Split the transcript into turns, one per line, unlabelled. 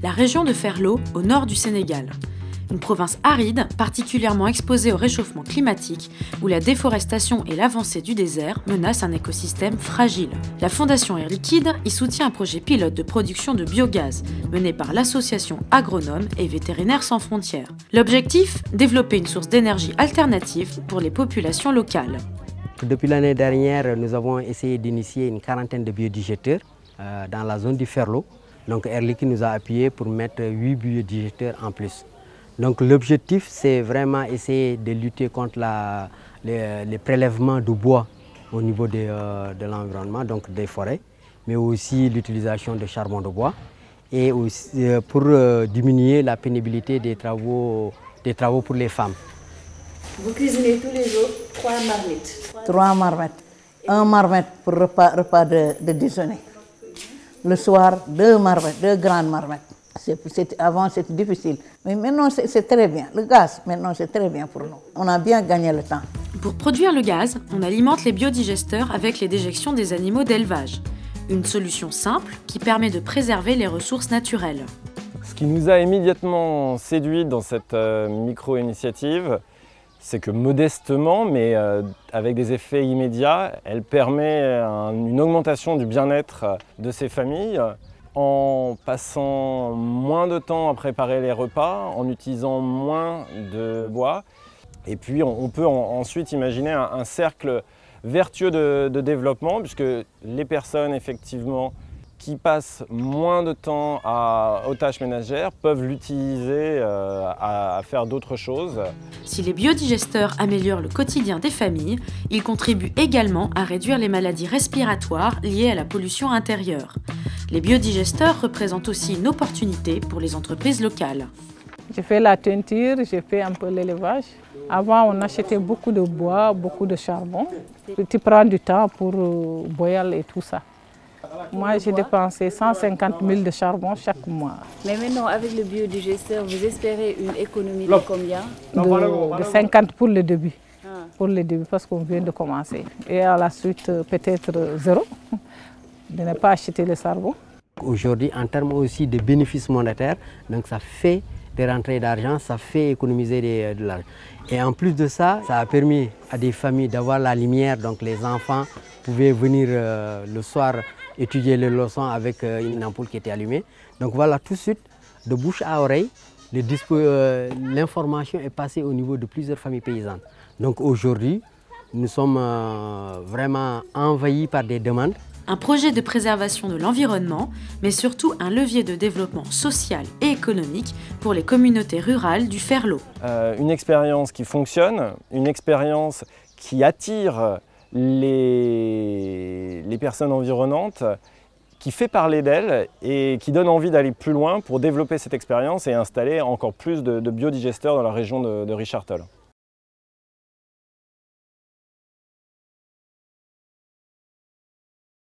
la région de Ferlo, au nord du Sénégal. Une province aride, particulièrement exposée au réchauffement climatique, où la déforestation et l'avancée du désert menacent un écosystème fragile. La Fondation Air Liquide y soutient un projet pilote de production de biogaz, mené par l'association Agronomes et Vétérinaires sans frontières. L'objectif, développer une source d'énergie alternative pour les populations locales.
Depuis l'année dernière, nous avons essayé d'initier une quarantaine de biodigesteurs dans la zone du Ferlo. Donc Air Liquide nous a appuyé pour mettre 8 biodigesteurs en plus. Donc l'objectif, c'est vraiment essayer de lutter contre les prélèvements de bois au niveau de l'environnement, donc des forêts, mais aussi l'utilisation de charbon de bois et aussi pour diminuer la pénibilité des travaux pour les femmes.
Vous cuisinez tous les jours 3 marmites.
3 marmites. 1 marmite pour repas de déjeuner. Le soir, 2 marmites, 2 grandes marmites. Avant, c'était difficile. Mais maintenant, c'est très bien. Le gaz, maintenant, c'est très bien pour nous. On a bien gagné le temps.
Pour produire le gaz, on alimente les biodigesteurs avec les déjections des animaux d'élevage. Une solution simple qui permet de préserver les ressources naturelles.
Ce qui nous a immédiatement séduit dans cette micro-initiative, c'est que modestement, mais avec des effets immédiats, elle permet une augmentation du bien-être de ces familles en passant moins de temps à préparer les repas, en utilisant moins de bois. Et puis on peut ensuite imaginer un cercle vertueux de développement, puisque les personnes effectivement qui passent moins de temps aux tâches ménagères peuvent l'utiliser à faire d'autres choses.
Si les biodigesteurs améliorent le quotidien des familles, ils contribuent également à réduire les maladies respiratoires liées à la pollution intérieure. Les biodigesteurs représentent aussi une opportunité pour les entreprises locales.
J'ai fait la teinture, j'ai fait un peu l'élevage. Avant, on achetait beaucoup de bois, beaucoup de charbon. Tu prends du temps pour boire et tout ça. Moi, j'ai dépensé 150 000 de charbon chaque mois.
Mais maintenant, avec le biodigesteur, vous espérez une économie de combien?
De 50 pour le début. Pour le début, parce qu'on vient de commencer. Et à la suite, peut-être 0, de ne pas acheter le charbon.
Aujourd'hui, en termes aussi de bénéfices monétaires, donc ça fait des rentrées d'argent, ça fait économiser de l'argent. Et en plus de ça, ça a permis à des familles d'avoir la lumière, donc les enfants pouvaient venir le soir étudier les leçons avec une ampoule qui était allumée. Donc voilà, tout de suite, de bouche à oreille, l'information est passée au niveau de plusieurs familles paysannes. Donc aujourd'hui, nous sommes vraiment envahis par des demandes.
Un projet de préservation de l'environnement, mais surtout un levier de développement social et économique pour les communautés rurales du Ferlo.
Une expérience qui fonctionne, une expérience qui attire les personnes environnantes, qui fait parler d'elle et qui donne envie d'aller plus loin pour développer cette expérience et installer encore plus de biodigesteurs dans la région de Richard Toll.